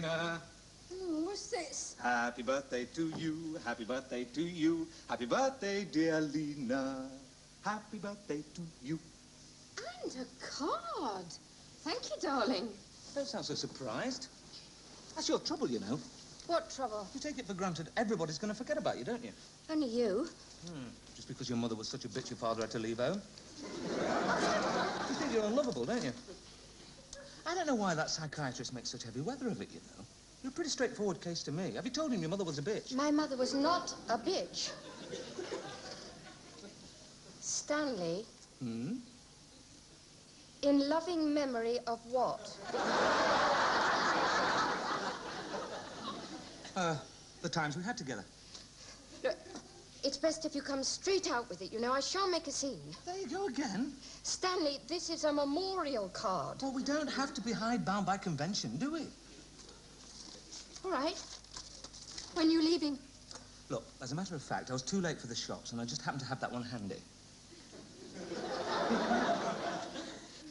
Lena. What's this? Happy birthday to you, happy birthday to you, happy birthday, dear Lena. Happy birthday to you. And a card. Thank you, darling. Don't sound so surprised. That's your trouble, you know. What trouble? You take it for granted everybody's going to forget about you, don't you? Only you. Just because your mother was such a bitch your father had to leave home. You think you're unlovable, don't you? I don't know why that psychiatrist makes such heavy weather of it, you know. You're a pretty straightforward case to me. Have you told him your mother was a bitch? My mother was not a bitch. Stanley. In loving memory of what? The times we had together. Look, it's best if you come straight out with it, you know. I shan't make a scene. There you go again. Stanley, this is a memorial card. Well, we don't have to be hidebound by convention, do we? All right. When are you leaving? Look, as a matter of fact, I was too late for the shops, and I just happened to have that one handy.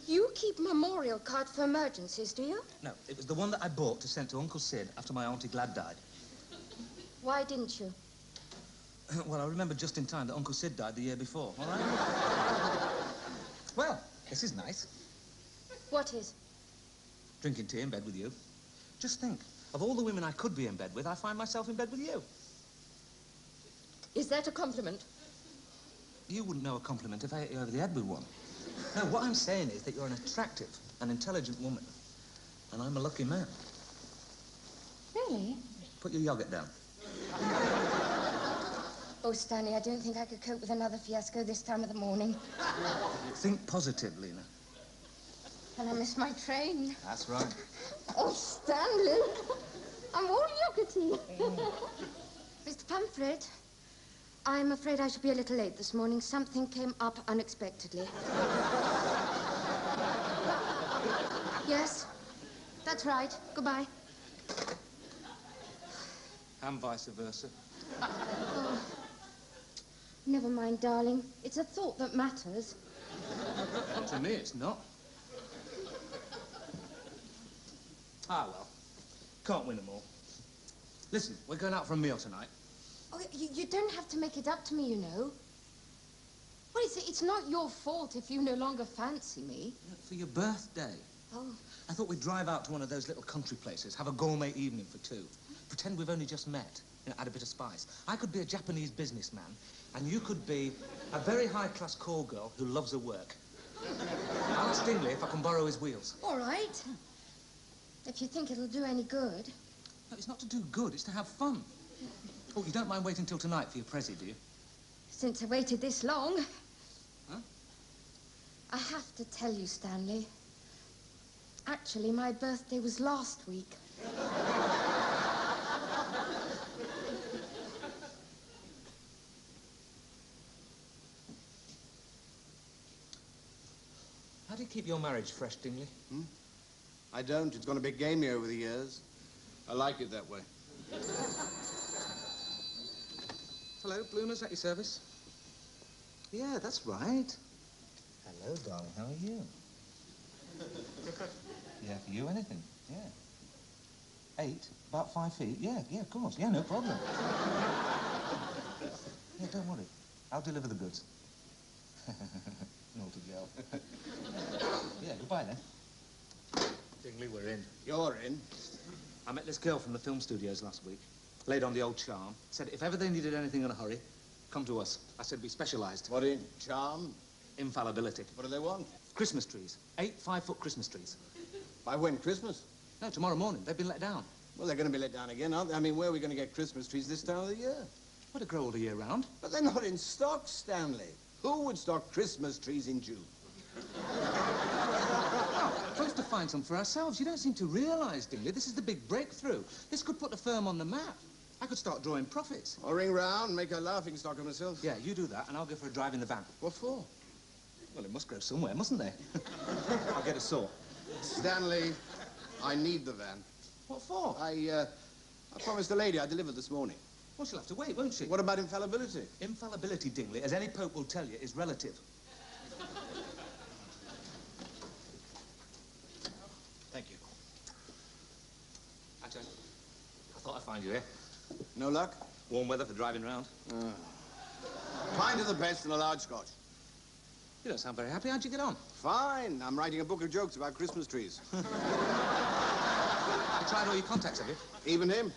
You keep memorial cards for emergencies, do you? No, it was the one that I bought to send to Uncle Sid after my Auntie Glad died. Why didn't you? Well, I remember just in time that Uncle Sid died the year before, all right? Well, this is nice. What is? Drinking tea in bed with you. Just think, of all the women I could be in bed with, I find myself in bed with you. Is that a compliment? You wouldn't know a compliment if I hit you over the head with one. No, what I'm saying is that you're an attractive and intelligent woman, and I'm a lucky man. Really? Put your yogurt down. Oh, Stanley, I don't think I could cope with another fiasco this time of the morning. Think positive, Lena. And I missed my train. That's right. Oh, Stanley. I'm all yogurty. Mr. Pumfret, I'm afraid I shall be a little late this morning. Something came up unexpectedly. Yes, that's right. Goodbye. And vice versa. Oh. Never mind, darling. It's a thought that matters. To me, it's not. Ah, well. Can't win them all. Listen, we're going out for a meal tonight. Oh, you don't have to make it up to me, you know. What is it? It's not your fault if you no longer fancy me. For your birthday. Oh. I thought we'd drive out to one of those little country places, have a gourmet evening for two. Pretend we've only just met. You know, add a bit of spice. I could be a Japanese businessman, and you could be a very high-class call girl who loves her work. I'll ask Dingley if I can borrow his wheels. All right. If you think it'll do any good. No, it's not to do good, it's to have fun. Oh, you don't mind waiting till tonight for your prezi, do you? Since I waited this long. Huh? I have to tell you, Stanley. Actually, my birthday was last week. How do you keep your marriage fresh, Dingley? I don't. It's gone a bit gamey over the years. I like it that way. Hello, Bloomers, at your service? Yeah, that's right. Hello, darling, how are you? Yeah, for you, anything, yeah. 8, about 5 feet, yeah, of course, yeah, no problem. Yeah, don't worry, I'll deliver the goods. Naughty girl. Yeah, goodbye then. Dingley, we're in. You're in? I met this girl from the film studios last week. Laid on the old charm. Said if ever they needed anything in a hurry, come to us. I said we specialised. What in? Charm? Infallibility. What do they want? Christmas trees. 8 5-foot Christmas trees. By when? Christmas? No, tomorrow morning. They've been let down. Well, they're going to be let down again, aren't they? I mean, where are we going to get Christmas trees this time of the year? Well, they grow all the year round. But they're not in stock, Stanley. Who would stock Christmas trees in June? Oh, close to find some for ourselves. You don't seem to realise, Dingley, this is the big breakthrough. This could put the firm on the map. I could start drawing profits. I'll ring round, make a laughing stock of myself. Yeah, you do that, and I'll go for a drive in the van. What for? Well, it must grow somewhere, mustn't they? I'll get a saw. Stanley, I need the van. What for? I promised the lady I'd deliver this morning. Well, she'll have to wait, won't she? What about infallibility? Infallibility, Dingley, as any pope will tell you, is relative. Thank you. Actually, find you here. No luck? Warm weather for driving round. Pint of the best and a large scotch. You don't sound very happy. How'd you get on? Fine. I'm writing a book of jokes about Christmas trees. You tried all your contacts, have you? Even him.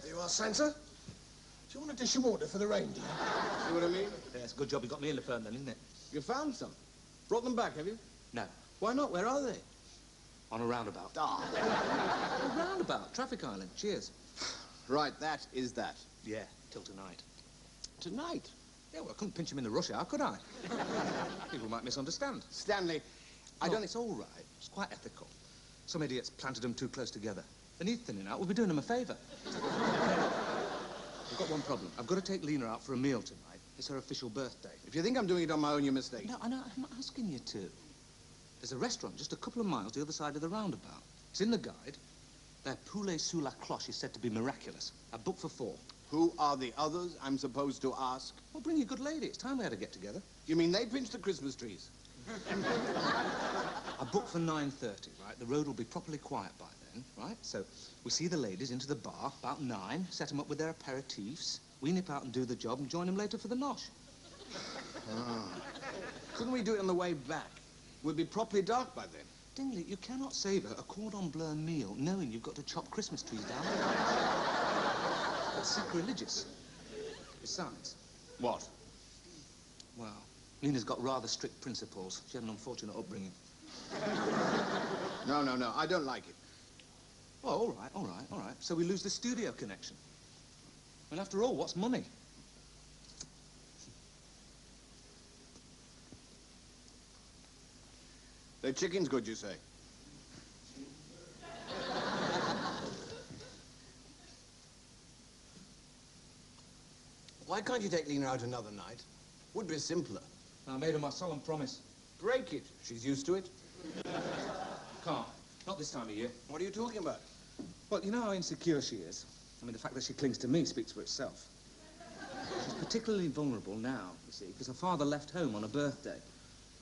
There you are, Santa. Do you want a dish of water for the reindeer? See what I mean? Yeah, it's a good job you got me in the fern then, isn't it? You found some. Brought them back, have you? No. Why not? Where are they? On a roundabout. Ah. A roundabout. Traffic island. Cheers. Right, that is that. Yeah, till tonight. Tonight? Yeah, well, I couldn't pinch him in the rush hour, could I? People might misunderstand. Stanley, I No, don't... it's all right. It's quite ethical. Some idiots planted them too close together. They need thinning out. We'll be doing them a favour. I've got one problem. I've got to take Lena out for a meal tonight. It's her official birthday. If you think I'm doing it on my own, you're mistaken. No, I know. I'm not asking you to. There's a restaurant just a couple of miles the other side of the roundabout. It's in the guide. Their poulet sous la cloche is said to be miraculous. I booked for 4. Who are the others I'm supposed to ask? Well, bring your good lady. It's time we had to get together. You mean they pinch the Christmas trees? I booked for 9:30, right? The road will be properly quiet by then, right? So we see the ladies into the bar about 9, set them up with their aperitifs. We nip out and do the job and join them later for the nosh. Couldn't we do it on the way back? We'll be properly dark by then. Dingley, you cannot savour a cordon bleu meal knowing you've got to chop Christmas trees down. It's sacrilegious. Besides, What? well, Lena's got rather strict principles. She had an unfortunate upbringing. No, I don't like it. Well, all right. So we lose the studio connection. And after all, what's money? The chicken's good, you say? Why can't you take Lena out another night? Would be simpler. I made her my solemn promise. Break it. She's used to it. Can't. Not this time of year. What are you talking about? Well, you know how insecure she is. I mean, the fact that she clings to me speaks for itself. She's particularly vulnerable now, you see, because her father left home on her birthday.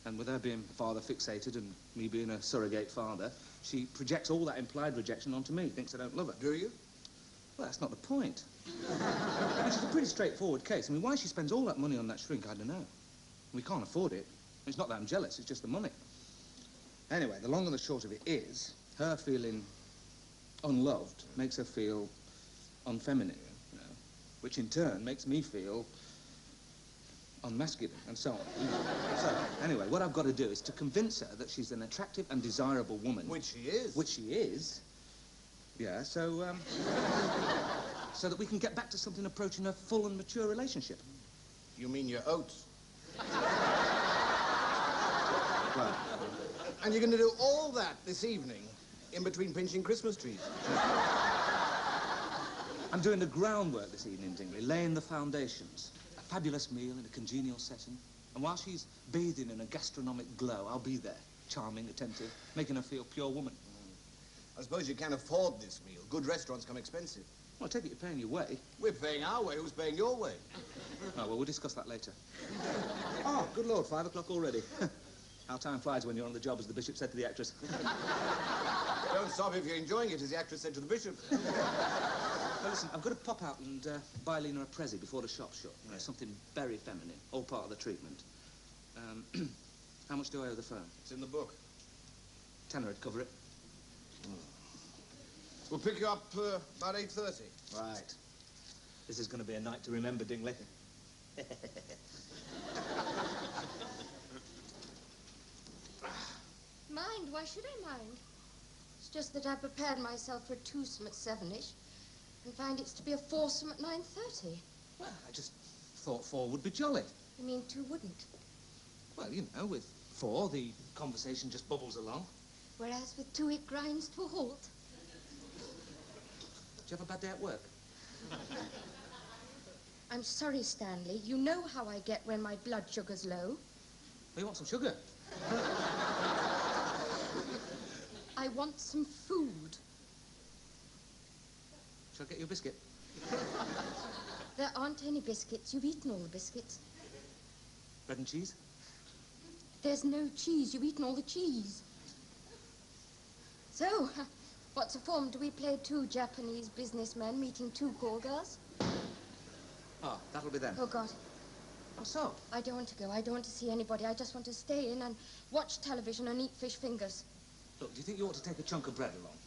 And with her being father fixated and me being a surrogate father, she projects all that implied rejection onto me, thinks I don't love her. Do you? Well, that's not the point. I mean, she's a pretty straightforward case. I mean, why she spends all that money on that shrink, I don't know. We can't afford it. It's not that I'm jealous, it's just the money. Anyway, the long and the short of it is, her feeling unloved makes her feel unfeminine, you know, which in turn makes me feel unmasculine, and so on. So, anyway, what I've got to do is to convince her that she's an attractive and desirable woman. Which she is. Which she is. Yeah, so that we can get back to something approaching a full and mature relationship. You mean your oats? Well, And you're going to do all that this evening in between pinching Christmas trees? I'm doing the groundwork this evening, Dingley, laying the foundations. A fabulous meal in a congenial setting. And while she's bathing in a gastronomic glow, I'll be there, charming, attentive, making her feel pure woman. I suppose you can't afford this meal. Good restaurants come expensive. Well, I take it you're paying your way. We're paying our way. Who's paying your way? Oh, well, we'll discuss that later. Oh, good Lord, 5 o'clock already. How time flies when you're on the job, as the bishop said to the actress. Don't stop if you're enjoying it, as the actress said to the bishop. Well, listen, I've got to pop out and buy Lena a prezi before the shop shut. You know, something very feminine, all part of the treatment. How much do I owe the firm? It's in the book. £10 would cover it. We'll pick you up about 8:30. Right. This is going to be a night to remember, Dingley. Mind? Why should I mind? It's just that I prepared myself for a twosome at 7-ish and find it's to be a foursome at 9:30. Well, I just thought 4 would be jolly. You mean 2 wouldn't? Well, you know, with 4, the conversation just bubbles along. Whereas with 2 it grinds to a halt. Did you have a bad day at work? I'm sorry, Stanley. You know how I get when my blood sugar's low. Oh, you want some sugar? I want some food. Shall I get you a biscuit? There aren't any biscuits. You've eaten all the biscuits. Bread and cheese? There's no cheese. You've eaten all the cheese. So, What's the form? Do we play two Japanese businessmen meeting two call girls? Oh, that'll be them. Oh, God. How so? I don't want to go. I don't want to see anybody. I just want to stay in and watch television and eat fish fingers. Look, do you think you ought to take a chunk of bread along?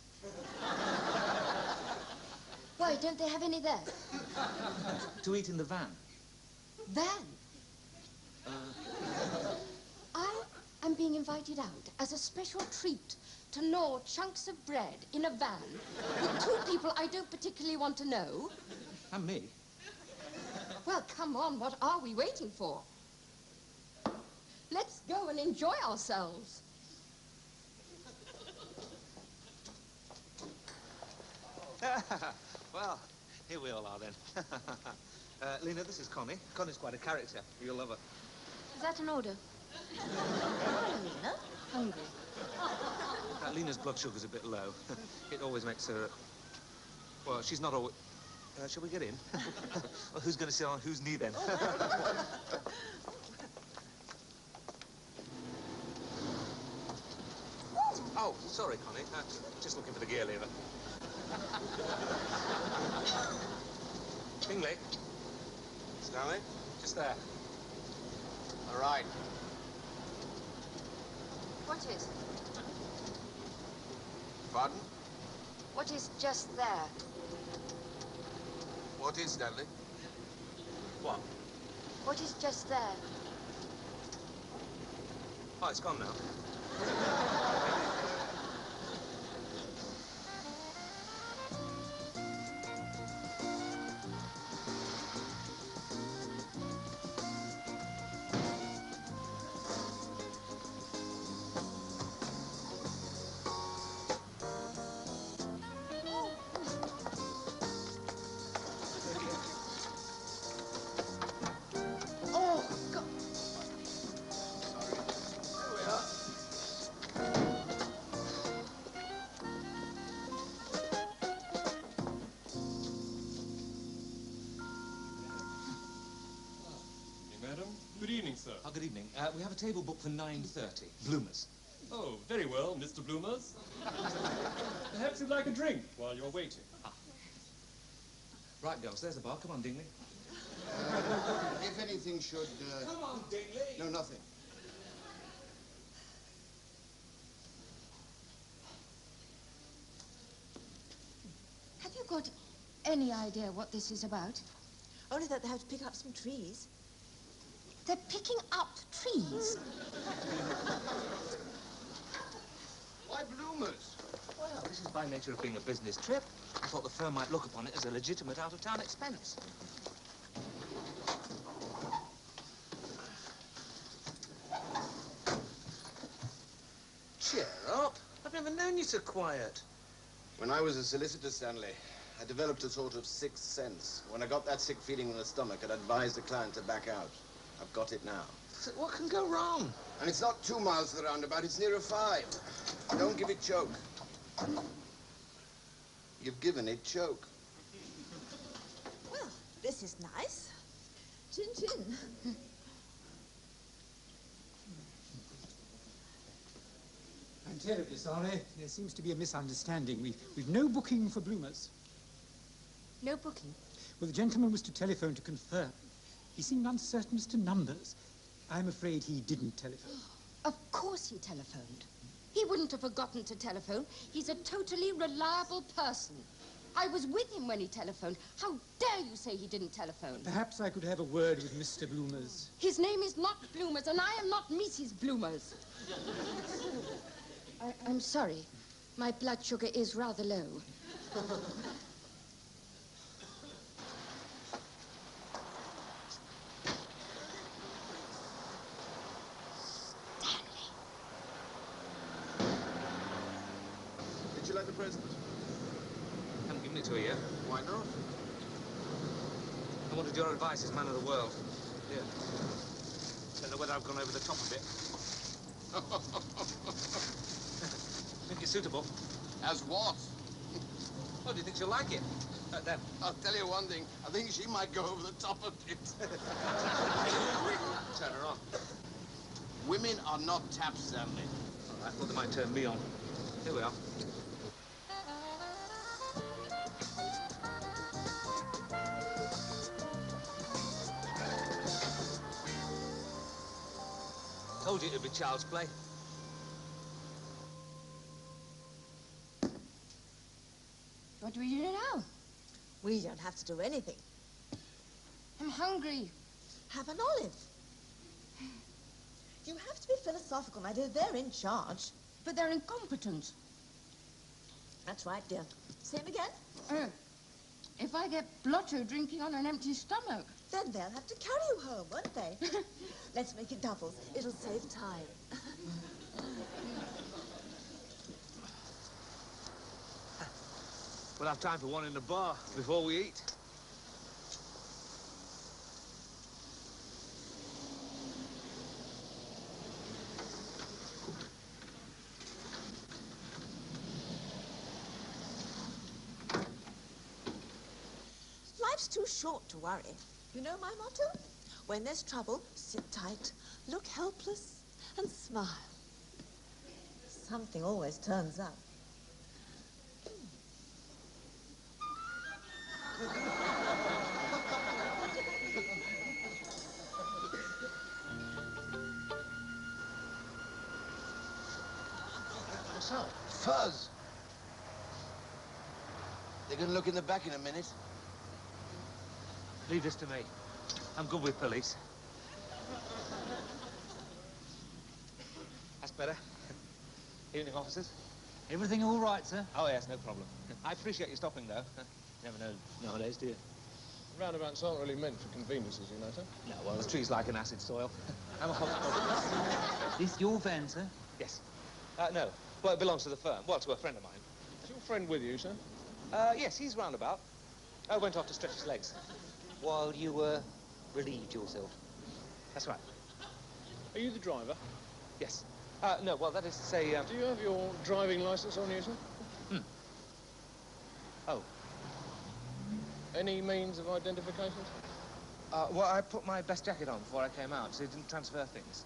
Why, don't they have any there? To eat in the van. Van? I am being invited out as a special treat to gnaw chunks of bread in a van with two people I don't particularly want to know. And me. Well, come on, what are we waiting for? Let's go and enjoy ourselves. Well, here we all are then. Lena, this is Connie. Connie's quite a character. You'll love her. Is that an order? Hi, Lena. Hungry. Lena's blood sugar's a bit low. It always makes her... Well, she's not always... shall we get in? Well, who's going to sit on whose knee then? Oh, sorry, Connie. Just looking for the gear lever. Bingley. Stanley? Just there. All right. What is? Pardon? What is just there? What is, Stanley? What? What is just there? Oh, it's gone now. Oh, God. Madam. Good evening, sir. Oh, good evening. We have a table booked for 9:30. Bloomers. Oh, very well, Mr. Bloomers. Perhaps you'd like a drink while you're waiting. Right, girls, there's the bar. Come on, Dingley. If anything should... Come on, Dingley. No, nothing. Have you got any idea what this is about? Only that they have to pick up some trees. They're picking up trees. Why bloomers? Well, this is by nature of being a business trip. I thought the firm might look upon it as a legitimate out-of-town expense. Cheer up. I've never known you so quiet. When I was a solicitor, Stanley, I developed a sort of sixth sense. When I got that sick feeling in the stomach, I'd advise the client to back out. I've got it now. So what can go wrong? And it's not 2 miles to the roundabout, it's nearer 5. Don't give it choke. You've given it choke. Well, this is nice. Chin chin. I'm terribly sorry. There seems to be a misunderstanding. We've no booking for Bloomers. No booking. Well, the gentleman was to telephone to confirm. He seemed uncertain as to numbers. I'm afraid he didn't telephone. Of course he telephoned. He wouldn't have forgotten to telephone. He's a totally reliable person. I was with him when he telephoned. How dare you say he didn't telephone? Perhaps I could have a word with Mr. Bloomers. His name is not Bloomers, and I am not Mrs. Bloomers. I'm sorry. My blood sugar is rather low. Did you like the present? Haven't given it to her yet. Why not? I wanted your advice as man of the world. Here. Don't know whether I've gone over the top a bit. Think it's suitable? As what? Oh, do you think she'll like it? Then. I'll tell you one thing. I think she might go over the top of it. Turn her on. Women are not taps, Stanley. All right, thought they might turn me on. Here we are. Told you it'd be child's play. What do we do now? We don't have to do anything. I'm hungry. Have an olive. You have to be philosophical, my dear. They're in charge. But they're incompetent. That's right, dear. Same again? If I get blotto drinking on an empty stomach. Then they'll have to carry you home, won't they? Let's make it doubles. It'll save time. We'll have time for one in the bar before we eat. Life's too short to worry. You know my motto? When there's trouble, sit tight, look helpless, and smile. Something always turns up. What's up? Fuzz! They're gonna look in the back in a minute. Leave this to me. I'm good with police. That's better. Evening, officers. Everything all right, sir? Oh, yes, no problem. I appreciate you stopping, though. You never know nowadays, do you? Roundabouts aren't really meant for conveniences, you know, sir. No, well, the tree's like an acid soil. I'm a horticulturist. This your van, sir? Yes. No. Well, it belongs to the firm. Well, to a friend of mine. Is your friend with you, sir? Yes, he's roundabout. I went off to stretch his legs. While you relieved yourself. That's right. Are you the driver? Yes. No, well, that is to say, Do you have your driving licence on you, sir? Oh. Any means of identification? Well, I put my best jacket on before I came out, so it didn't transfer things.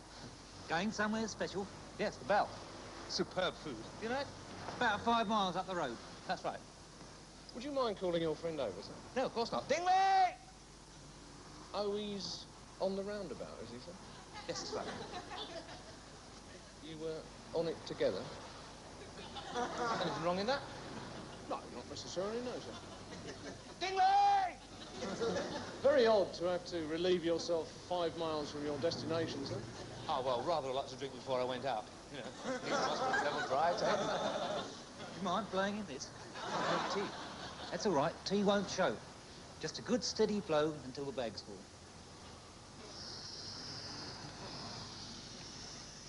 Going somewhere special? Yes, the Bell. Superb food. You know it? About 5 miles up the road. That's right. Would you mind calling your friend over, sir? No, of course not. Dingley! Oh, he's on the roundabout, is he, sir? Yes, that's right. You were on it together? Anything wrong in that? No, not necessarily, no, sir. Dingley! Very odd to have to relieve yourself 5 miles from your destination, sir. Oh, well, rather a lot to drink before I went out. You know, these must be level dry, eh? Do you mind blowing in this? Tea. That's all right. Tea won't show. Just a good steady blow until the bag's full.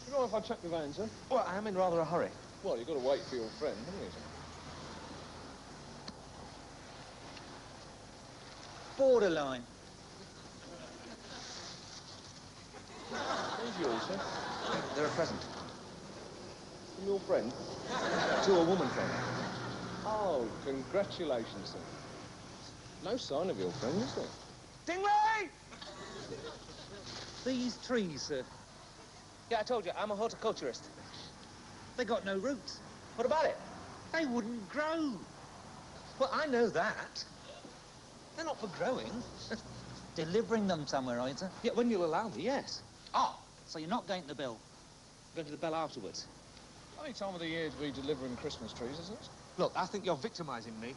You know if I check the van, sir? Well, I am in rather a hurry. Well, you've got to wait for your friend, haven't you, sir? Borderline. Who's yours, sir? They're a present. From your friend? To a woman friend. Oh, congratulations, sir. No sign of your friend, is there? Dingley! These trees, sir, Yeah, I told you, I'm a horticulturist. they got no roots. What about it? They wouldn't grow. Well, I know that. They're not for growing. Delivering them somewhere, are you, sir? Yeah, when you'll allow me, yes. Oh, so you're not going to the Bell? Going to the Bell afterwards. Funny time of the year to be delivering Christmas trees, isn't it? Look, I think you're victimising me.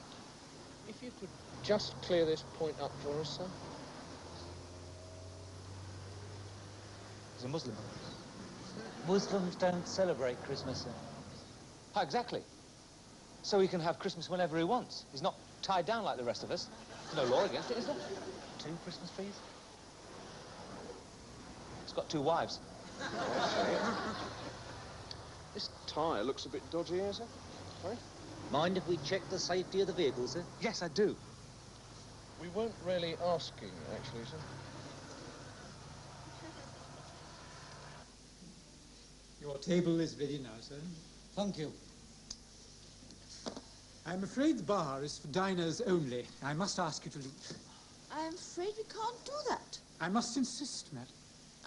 If you could just clear this point up for us, sir. As a Muslim. Muslims don't celebrate Christmas, sir. Ah, exactly. So he can have Christmas whenever he wants. He's not tied down like the rest of us. There's no law against it, is there? 2 Christmas trees? He's got 2 wives. This tyre looks a bit dodgy here, sir. Sorry? Mind if we check the safety of the vehicle, sir? Yes, I do. We weren't really asking, actually, sir. Your table is ready now, sir. Thank you. I'm afraid the bar is for diners only. I must ask you to leave. I'm afraid we can't do that. I must insist, madam.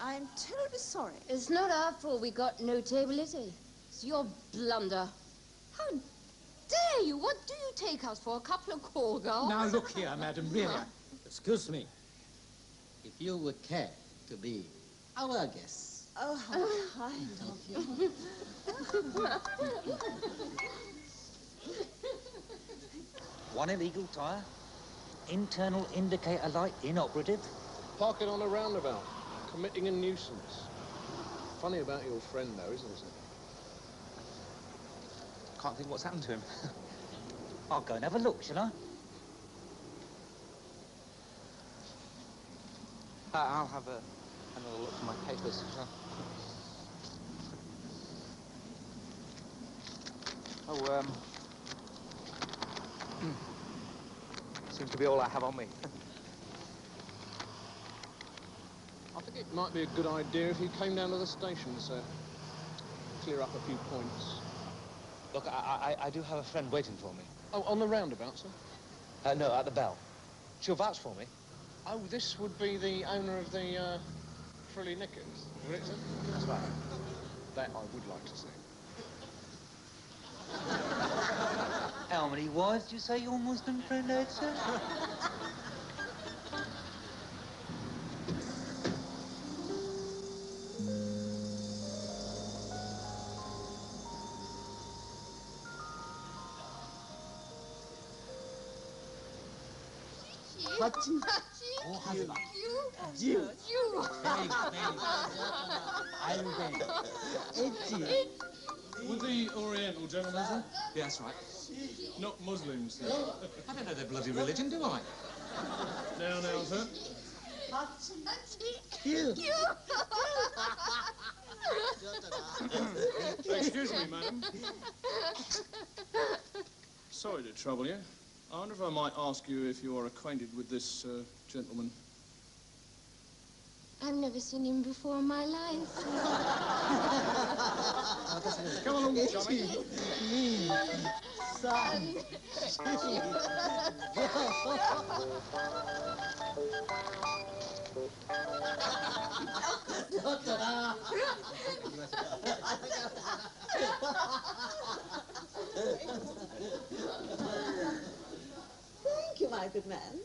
I'm terribly sorry. It's not our fault we got no table, is it? It's your blunder. How dare you? What do you take us for, a couple of call girls? Now, look here, madam, really. Excuse me. If you would care to be our guests, Oh, how kind of you. One illegal tyre. Internal indicator light inoperative. Parking on a roundabout. Committing a nuisance. Funny about your friend, though, isn't it? Can't think what's happened to him. I'll go and have a look, shall I? I'll have another look for my papers. Shall I? Oh, seems to be all I have on me. I think it might be a good idea if you came down to the station, sir. Clear up a few points. Look, I do have a friend waiting for me. Oh, on the roundabout, sir? No, at the Bell. She'll vouch for me. Oh, this would be the owner of the Frilly Knickers, would it, sir? That's right. That I would like to see. How many wives do you say your Muslim friend had, sir? With the Oriental gentlemen, sir? Yeah, that's right. Not Muslims, sir. I don't know their bloody religion, do I? Now, sir. Excuse me, madam. Sorry to trouble you. I wonder if I might ask you if you are acquainted with this gentleman. I've never seen him before in my life. Come along, chummy. Thank you, my good man.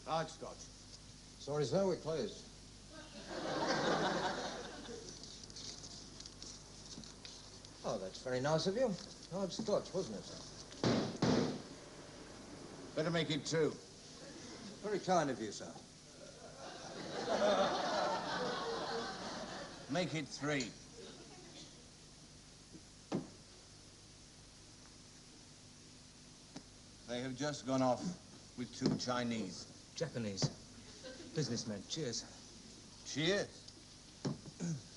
Right, Scotch. Sorry, sir, we're closed. Oh, that's very nice of you. Hard Scotch, wasn't it, sir? Better make it 2. Very kind of you, sir. Make it 3. They have just gone off with 2 Chinese. Japanese. Businessmen. Cheers. Cheers.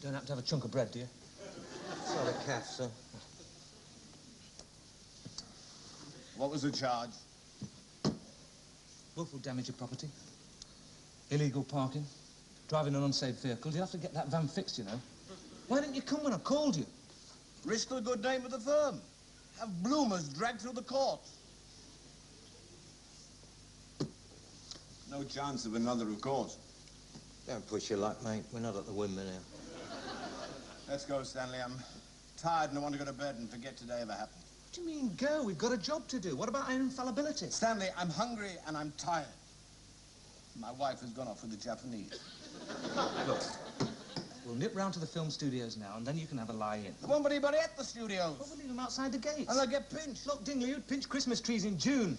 Don't happen to have a chunk of bread, do you? It's not a calf, sir. What was the charge? Willful damage of property. Illegal parking. Driving an unsafe vehicle. You'll have to get that van fixed, you know. Why didn't you come when I called you? Risk the good name of the firm. Have bloomers dragged through the courts. No chance of another, of course. Don't push your luck, mate. We're not at the windmill now. Let's go, Stanley. I'm tired and I want to go to bed and forget today ever happened. What do you mean, go? We've got a job to do. What about our infallibility? Stanley, I'm hungry and I'm tired. My wife has gone off with the Japanese. Look, we'll nip round to the film studios now, and then you can have a lie-in. There won't be anybody at the studios. Well, we'll leave them outside the gates. And I'll get pinched. Look, Dingley, you'd pinch Christmas trees in June.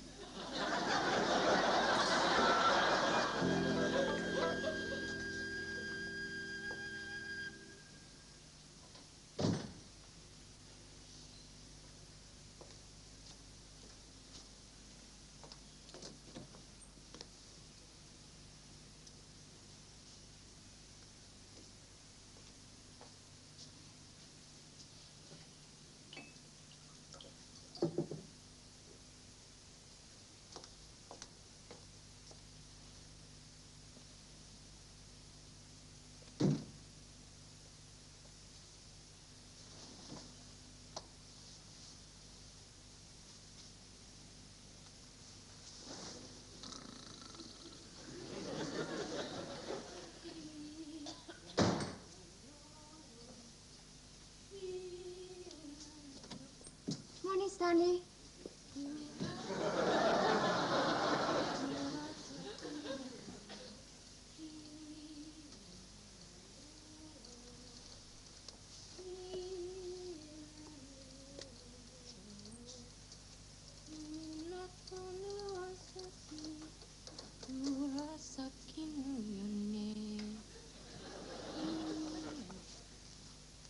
Stanley.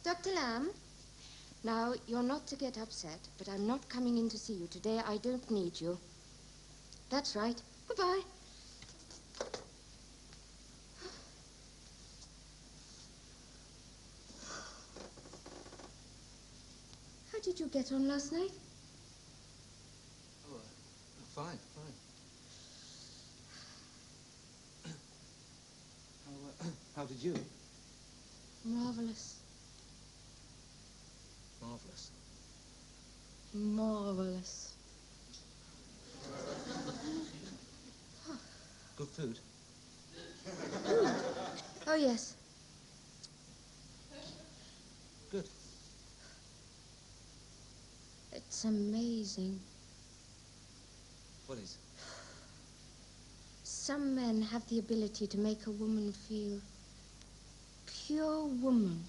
Dr. Lamb, now, you're not to get upset, but I'm not coming in to see you today. I don't need you. That's right. Goodbye. How did you get on last night? Oh, fine. How did you? Marvelous. Marvelous. Marvelous. Good food. Oh, yes. Good. It's amazing. What is? Some men have the ability to make a woman feel pure woman.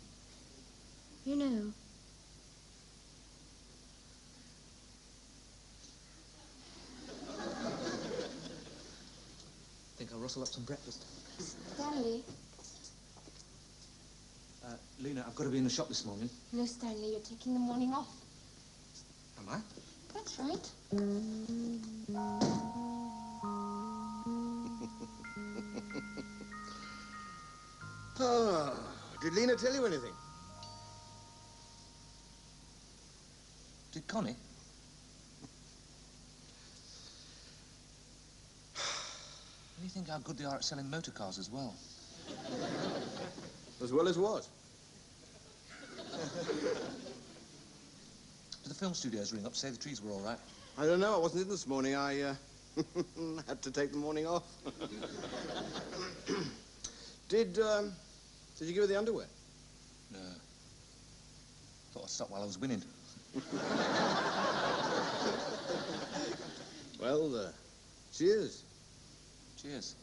You know. Think I'll rustle up some breakfast. Stanley. Lena, I've got to be in the shop this morning. No, Stanley, you're taking the morning off. Am I? That's right. Oh, did Lena tell you anything? Did Connie? What do you think how good they are at selling motor cars as well? As well as what? Did the film studios ring up to say the trees were all right? I don't know. I wasn't in this morning. I had to take the morning off. Did you give her the underwear? No. Thought I'd stop while I was winning. Well, cheers. Cheers.